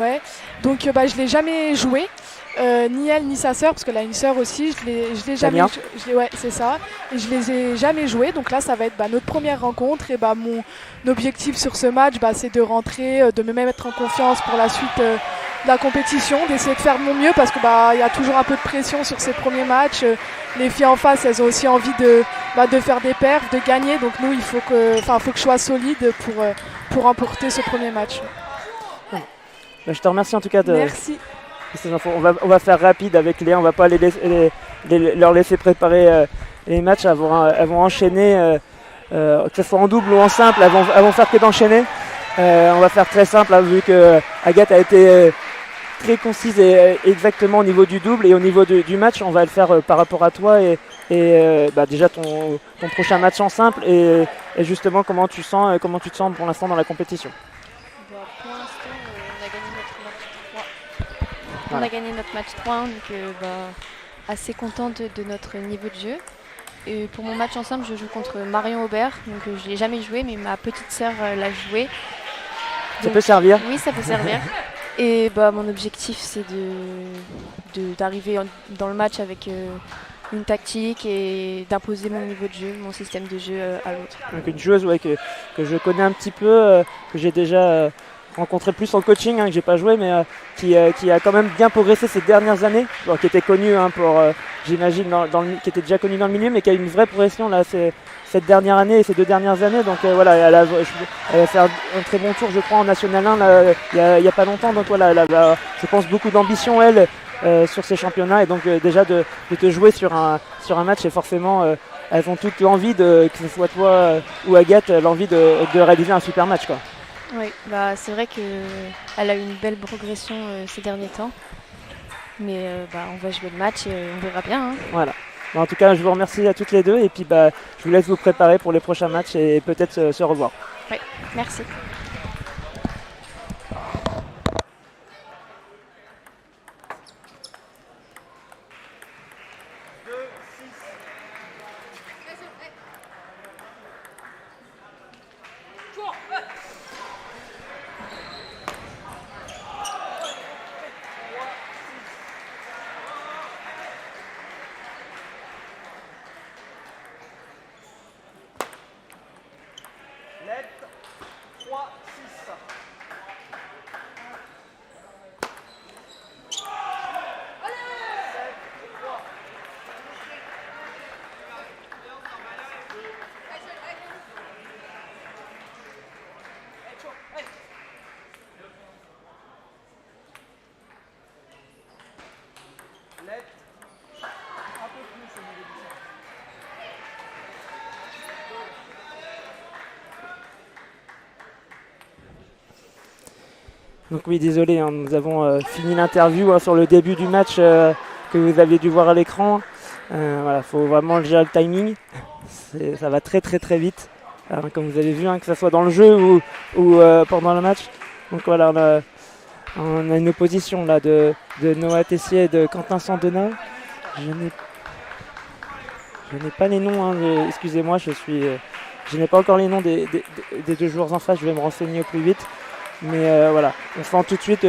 Ouais, donc je l'ai jamais joué, ni elle ni sa sœur, parce qu'elle a une sœur aussi, je l'ai jamais, Damien. ouais, c'est ça, et je les ai jamais joués, donc là ça va être notre première rencontre, et mon objectif sur ce match, c'est de rentrer, de me mettre en confiance pour la suite de la compétition, d'essayer de faire de mon mieux, parce que il y a toujours un peu de pression sur ces premiers matchs, les filles en face, elles ont aussi envie de faire des perfs, de gagner, donc nous il faut que je sois solide pour remporter ce premier match. Je te remercie en tout cas de Merci. ces infos. On va faire rapide avec Léa, on va pas leur laisser préparer les matchs. Elles vont enchaîner, que ce soit en double ou en simple, elles vont faire que d'enchaîner. On va faire très simple, hein, vu que Agathe a été très concise et exactement au niveau du double et au niveau du match. On va le faire par rapport à toi et déjà ton prochain match en simple et justement comment tu te sens pour l'instant dans la compétition. Pour l'instant, on a gagné notre match 3. On Voilà. a gagné notre match 3, donc assez contente de notre niveau de jeu. Et pour mon match ensemble, je joue contre Marion Aubert, donc je ne l'ai jamais joué, mais ma petite sœur l'a joué. Ça peut servir. Oui, ça peut servir. Et mon objectif, c'est d'arriver dans le match avec une tactique et d'imposer mon niveau de jeu, mon système de jeu à l'autre. Donc une joueuse que je connais un petit peu, que j'ai déjà rencontré plus en coaching, que j'ai pas joué, mais qui a quand même bien progressé ces dernières années, qui était connue j'imagine, qui était déjà connue dans le milieu, mais qui a une vraie progression là, cette dernière année et ces 2 dernières années. Donc voilà, elle a fait un très bon tour, je crois, en National 1 là, il y a pas longtemps. Donc voilà, elle a, je pense, beaucoup d'ambition, elle. Sur ces championnats et donc déjà de te jouer sur un match et forcément elles ont toutes l'envie que ce soit toi ou Agathe, l'envie de réaliser un super match quoi. Oui, c'est vrai qu'elle a eu une belle progression ces derniers temps, mais on va jouer le match et on verra bien. Hein. Voilà. En tout cas, je vous remercie à toutes les deux et puis je vous laisse vous préparer pour les prochains matchs et peut-être se revoir. Oui, merci. Donc oui, désolé, nous avons fini l'interview sur le début du match que vous aviez dû voir à l'écran. Voilà, faut vraiment gérer le timing. Ça va très très très vite, comme vous avez vu, que ce soit dans le jeu ou pendant le match. Donc voilà, on a une opposition là de Noah Tessier et de Quentin Sandona. Je n'ai pas les noms, excusez-moi, je n'ai pas encore les noms des 2 joueurs en face, je vais me renseigner au plus vite. Mais voilà, on sent tout de suite,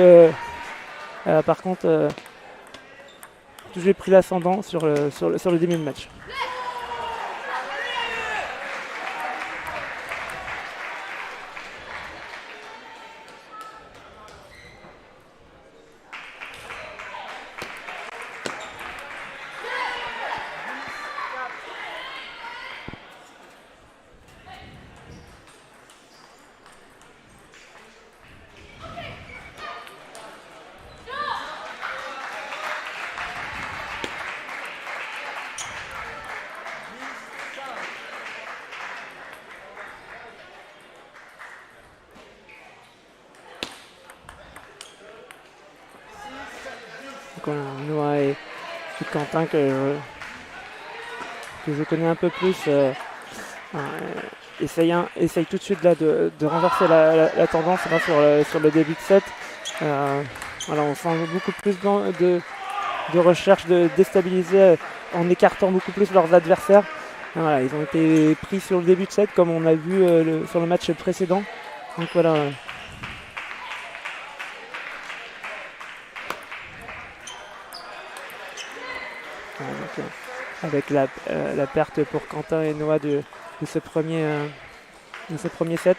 par contre, j'ai pris l'ascendant sur le début de match. Donc voilà, Noah et Quentin que je connais un peu plus essaye tout de suite là, de renverser la tendance là, sur le début de set. Voilà, on sent beaucoup plus de recherche de déstabiliser en écartant beaucoup plus leurs adversaires. Voilà, ils ont été pris sur le début de set comme on a vu sur le match précédent. Donc voilà. Donc, avec la perte pour Quentin et Noah de ce premier set.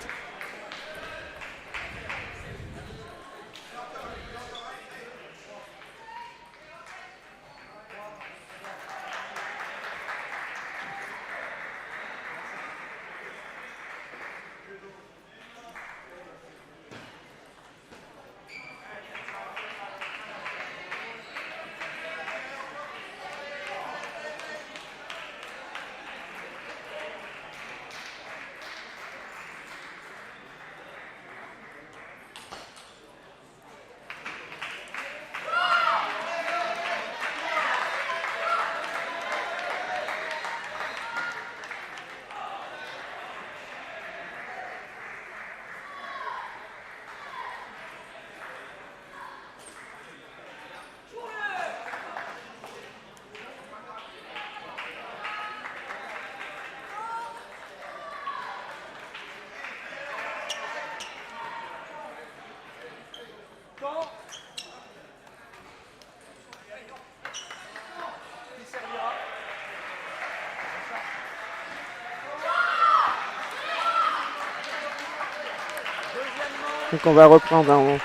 Donc on va reprendre.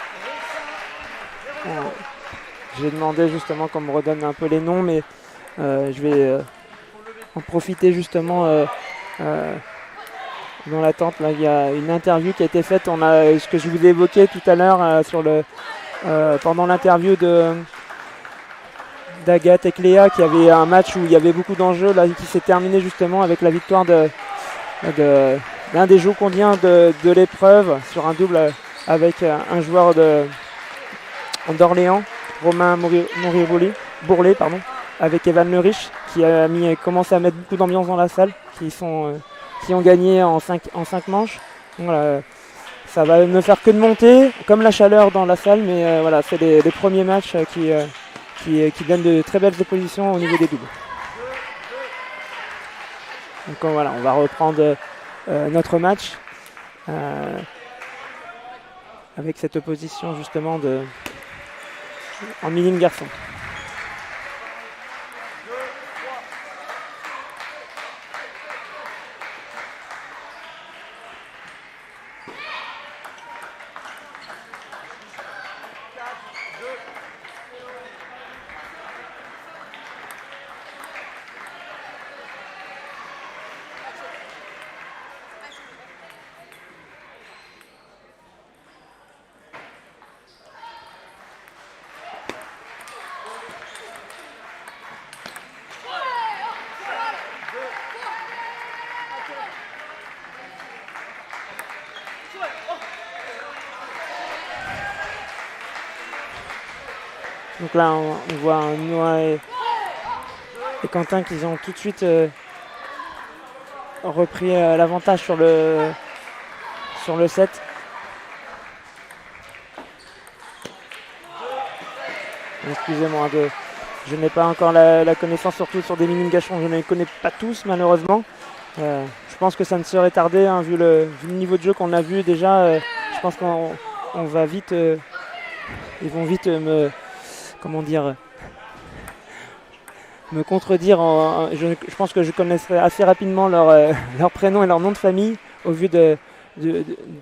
J'ai demandé justement qu'on me redonne un peu les noms, mais je vais en profiter justement dans l'attente. Là, il y a une interview qui a été faite. On a ce que je vous ai évoqué tout à l'heure pendant l'interview d'Agathe et Cléa, qui avait un match où il y avait beaucoup d'enjeux, là, qui s'est terminé justement avec la victoire d'un des Jocondiens de l'épreuve sur un double avec un joueur d'Orléans, Romain Bourlet, avec Evan Le Riche, qui a commencé à mettre beaucoup d'ambiance dans la salle, qui ont gagné en 5 manches. Voilà, ça va ne faire que de monter, comme la chaleur dans la salle, mais voilà, c'est les premiers matchs qui donnent de très belles oppositions au niveau des doubles. Donc voilà, on va reprendre notre match avec cette opposition justement en minime garçon. Donc là, on voit Noah et Quentin qui ont tout de suite repris l'avantage sur le set. Excusez-moi, je n'ai pas encore la connaissance, surtout sur des minimes gachons, je ne les connais pas tous malheureusement. Je pense que ça ne serait tardé, hein, vu le niveau de jeu qu'on a vu déjà. Je pense qu'on va vite, ils vont vite me contredire. Je pense que je connaîtrai assez rapidement leur prénom et leur nom de famille au vu de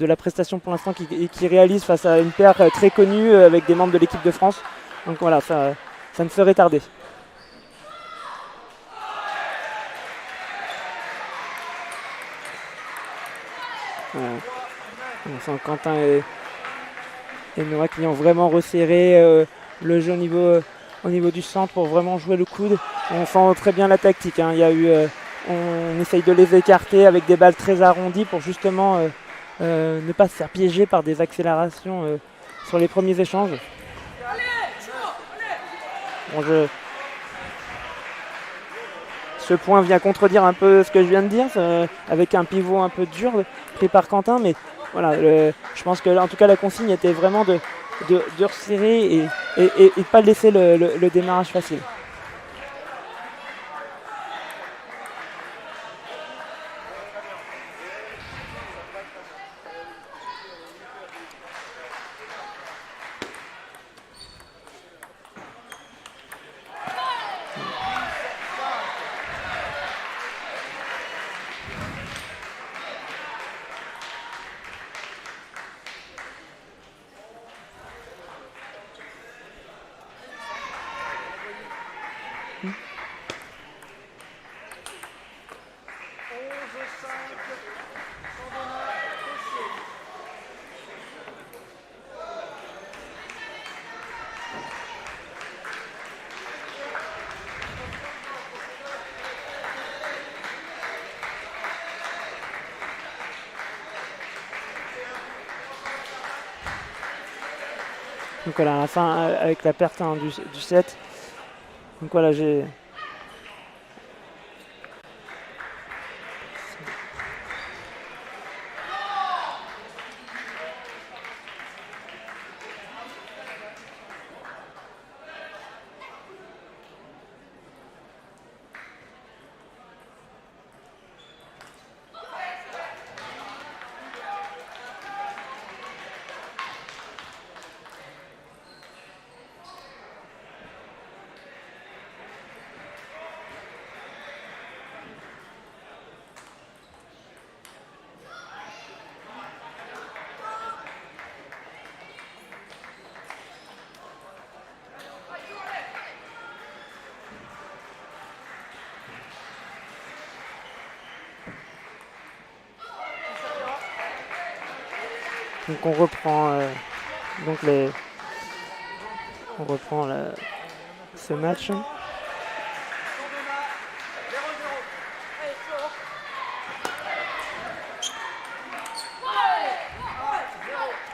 la prestation pour l'instant qu'ils réalisent face à une paire très connue avec des membres de l'équipe de France. Donc voilà, ça ne serait tardé. On sent Quentin et Noah qui ont vraiment resserré le jeu au niveau du centre pour vraiment jouer le coude. On sent très bien la tactique, hein. On essaye de les écarter avec des balles très arrondies pour justement ne pas se faire piéger par des accélérations sur les premiers échanges. Bon, ce point vient contredire un peu ce que je viens de dire, avec un pivot un peu dur pris par Quentin, mais voilà, je pense que en tout cas la consigne était vraiment de resserrer et de pas laisser le démarrage facile. Donc voilà, à la fin, avec la perte du set. Donc voilà, j'ai... Donc on reprend ce match.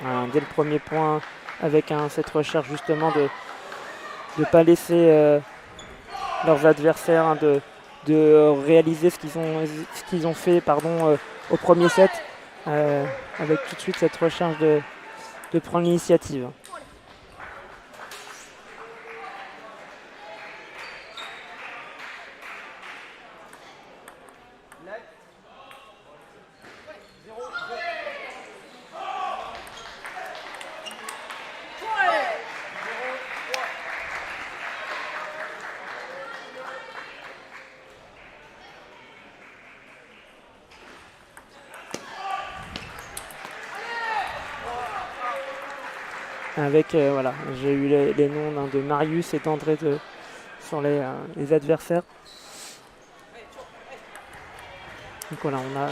Voilà, dès le premier point, avec cette recherche justement de ne pas laisser leurs adversaires, hein, de réaliser ce qu'ils ont fait au premier set, avec tout de suite cette recherche de prendre l'initiative. Avec, voilà, j'ai eu les noms de Marius et d'André sur les adversaires. Donc voilà, on a...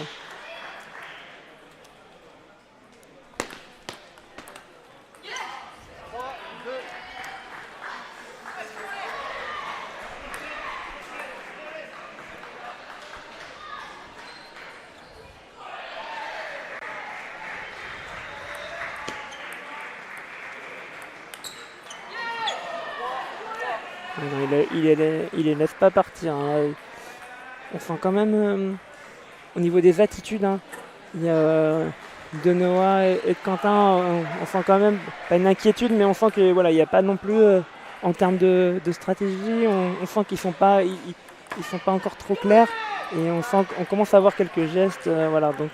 Il les laisse pas partir. Hein. On sent quand même, au niveau des attitudes, hein, il y a de Noah et de Quentin, on sent quand même, pas une inquiétude, mais on sent qu'il voilà, n'y a pas non plus, en termes de stratégie, on sent qu'ils sont pas encore trop clairs. Et on sent qu'on commence à avoir quelques gestes. Voilà, donc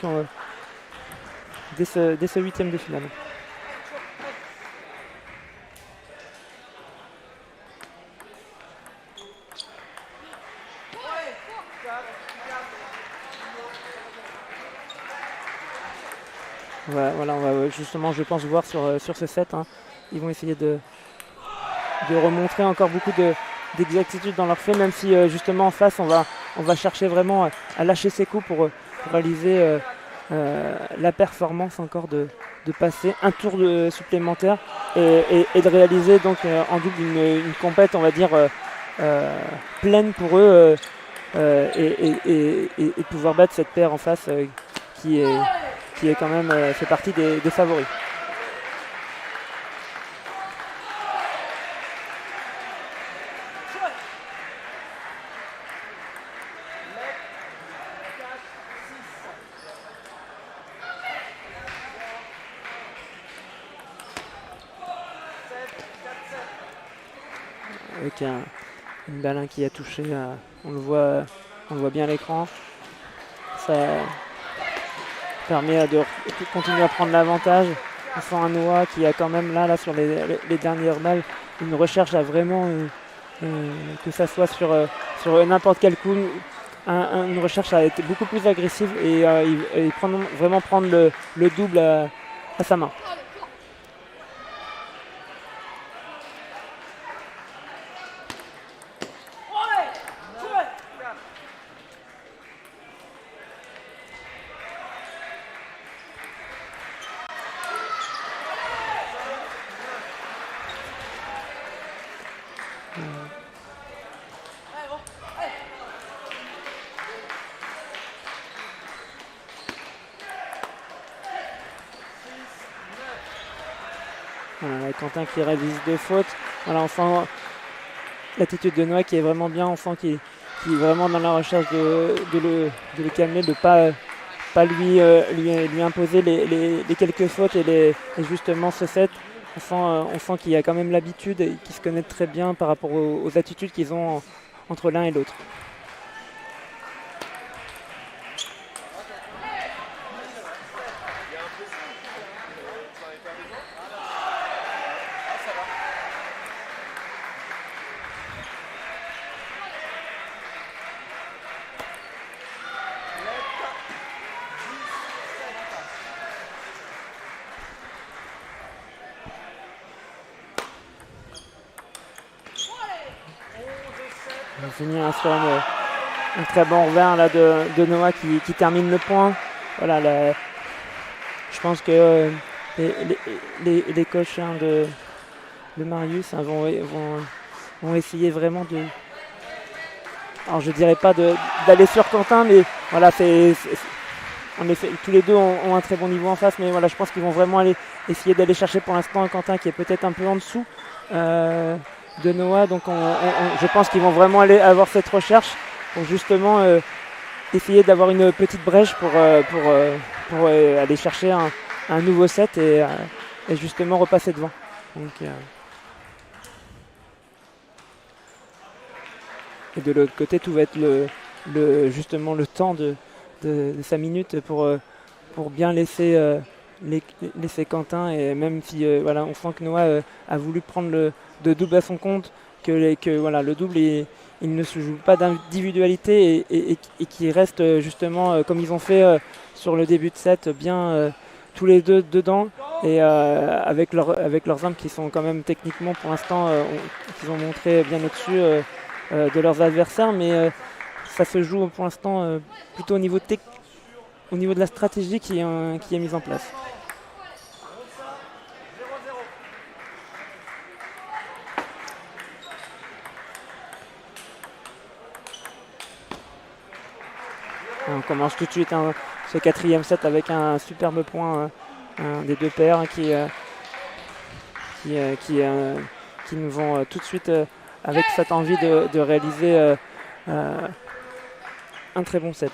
dès ce huitième de finale. Ouais, voilà, on va justement, je pense, voir sur ce set. Hein. Ils vont essayer de remontrer encore beaucoup d'exactitude dans leur fait, même si justement en face, on va chercher vraiment à lâcher ses coups pour réaliser la performance encore de passer un tour supplémentaire et de réaliser donc en double une compète, on va dire, pleine pour eux et pouvoir battre cette paire en face qui est quand même fait partie des favoris. Avec une balle qui a touché, on le voit bien à l'écran. Ça permet de continuer à prendre l'avantage. On sent un Noah qui a quand même là sur les dernières balles une recherche à vraiment que ça soit sur n'importe quel coup, une recherche à être beaucoup plus agressive et vraiment prendre le double à sa main. Quentin qui réalise 2 fautes. Voilà, on sent l'attitude de Noah qui est vraiment bien, on sent qu'il est vraiment dans la recherche de le calmer, de pas lui imposer les quelques fautes et justement ce set. On sent qu'il y a quand même l'habitude et qu'ils se connaissent très bien par rapport aux attitudes qu'ils ont entre l'un et l'autre. On finit sur un très bon revers là, de Noah qui termine le point. Voilà, je pense que les coachs de Marius vont essayer vraiment de... Alors je dirais pas d'aller sur Quentin, mais voilà, en effet, tous les deux ont un très bon niveau en face, mais voilà, je pense qu'ils vont vraiment essayer d'aller chercher pour l'instant un Quentin qui est peut-être un peu en dessous de Noah. Donc je pense qu'ils vont vraiment aller avoir cette recherche pour justement essayer d'avoir une petite brèche pour aller chercher un nouveau set et justement repasser devant. Donc, et de l'autre côté, tout va être justement le temps de 5 minutes pour bien laisser Quentin. Et même si voilà, on sent que Noah a voulu prendre de double à son compte, que voilà, le double il ne se joue pas d'individualité et qui reste justement comme ils ont fait sur le début de set, bien tous les deux dedans et avec leurs armes qui sont quand même techniquement pour l'instant qu'ils ont montré bien au-dessus de leurs adversaires, mais ça se joue pour l'instant plutôt au niveau de la stratégie qui est mise en place. On commence tout de suite ce 4e set avec un superbe point des deux paires qui nous vont tout de suite avec cette envie de réaliser un très bon set.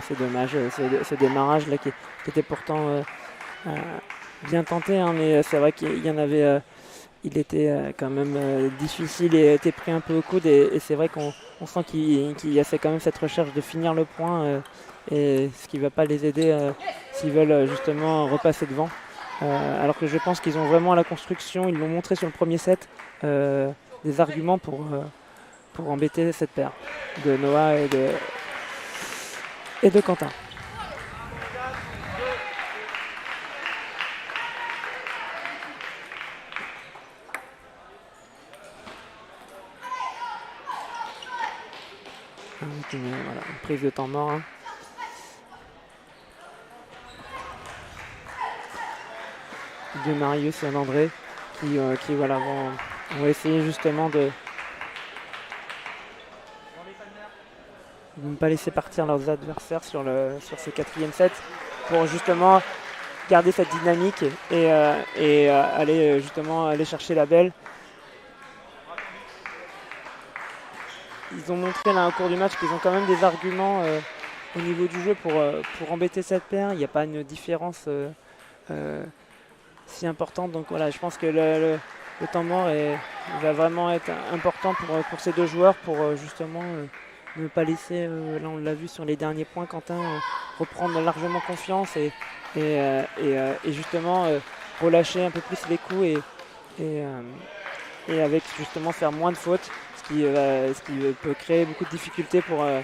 C'est dommage, ce démarrage là qui était pourtant bien tenté, hein, mais c'est vrai qu'il y en avait, il était quand même difficile et était pris un peu au coude et c'est vrai qu'on sent qu'il y a quand même cette recherche de finir le point et ce qui ne va pas les aider s'ils veulent justement repasser devant. Alors que je pense qu'ils ont vraiment à la construction, ils l'ont montré sur le premier set, des arguments pour embêter cette paire de Noah et de Quentin. Voilà, une prise de temps mort. Hein. De Marius et d'André qui voilà, vont essayer justement de ne pas laisser partir leurs adversaires sur ce 4e set pour justement garder cette dynamique et aller chercher la belle. Ils ont montré là au cours du match qu'ils ont quand même des arguments au niveau du jeu pour embêter cette paire. Il n'y a pas une différence si importante. Donc voilà, je pense que le temps mort va vraiment être important pour ces deux joueurs pour justement ne pas laisser, là on l'a vu sur les derniers points, Quentin reprendre largement confiance et justement relâcher un peu plus les coups et avec justement faire moins de fautes, ce qui peut créer beaucoup de difficultés pour eux.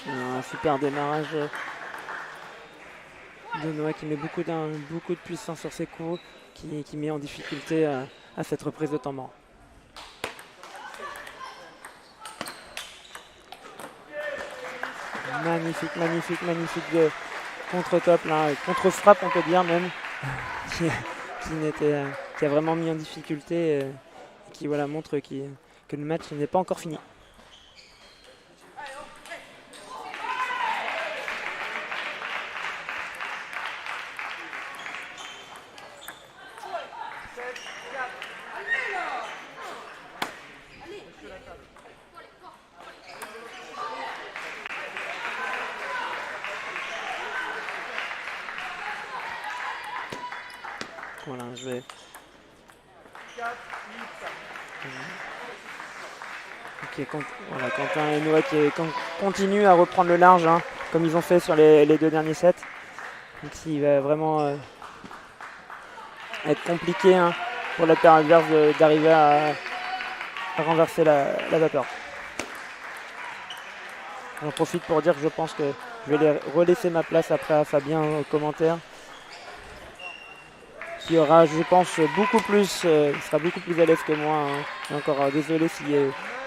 Un super démarrage de Noah qui met beaucoup de puissance sur ses coups, qui met en difficulté à cette reprise de temps mort. Magnifique, magnifique, magnifique de contre-top, là, contre-frappe on peut dire même, qui a vraiment mis en difficulté et qui voilà, montre que le match n'est pas encore fini. Voilà, je vais. Ok, voilà, Quentin et Noah qui continuent à reprendre le large, hein, comme ils ont fait sur les 2 derniers sets. Donc il va vraiment être compliqué, hein, pour la paire adverse d'arriver à renverser la vapeur. J'en profite pour dire que je pense que je vais relaisser ma place après à Fabien au commentaire, qui aura, je pense, beaucoup plus, il sera beaucoup plus à l'aise que moi, hein. Et encore désolé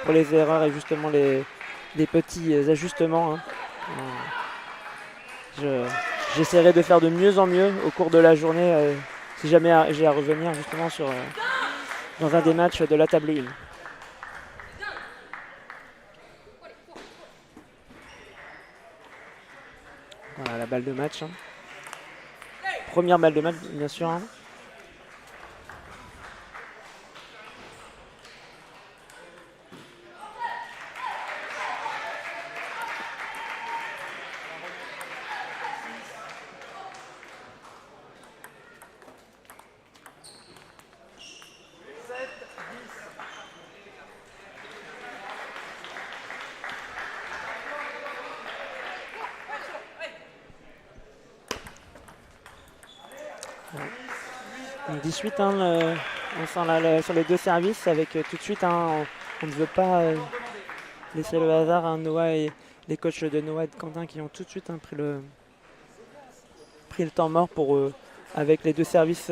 pour les erreurs et justement les petits ajustements, hein. J'essaierai de faire de mieux en mieux au cours de la journée, si jamais j'ai à revenir justement dans un des matchs de la table 1. Voilà la balle de match, hein. Première balle de match, bien sûr, hein. Donc 18, hein, on sent là, sur les 2 services avec tout de suite, hein, on ne veut pas laisser le hasard à Noah et les coachs de Noah et de Quentin qui ont tout de suite, hein, pris le temps mort pour avec les 2 services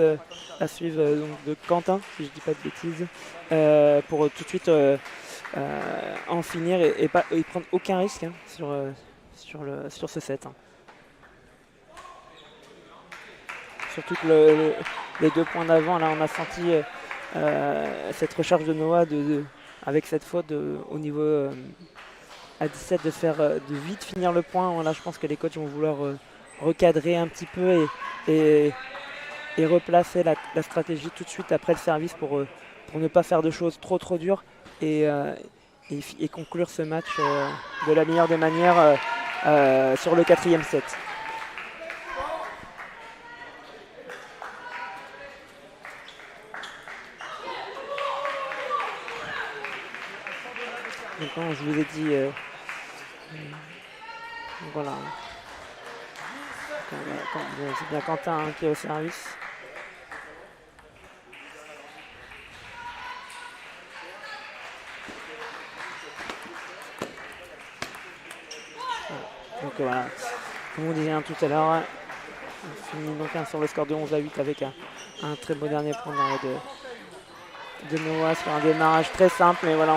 à suivre donc de Quentin, si je dis pas de bêtises, pour tout de suite en finir et prendre aucun risque, hein, sur ce set, hein. Surtout que les 2 points d'avant, là on a senti cette recherche de Noah avec cette faute au niveau à 17 de vite finir le point. Voilà, je pense que les coachs vont vouloir recadrer un petit peu et replacer la stratégie tout de suite après le service pour ne pas faire de choses trop dures et conclure ce match de la meilleure des manières sur le 4e set. Donc, je vous ai dit, voilà, c'est bien Quentin, hein, qui est au service. Donc voilà, comme on disait, hein, tout à l'heure, on finit donc, hein, sur le score de 11-8 avec un très beau dernier point de Noah sur un démarrage très simple, mais voilà.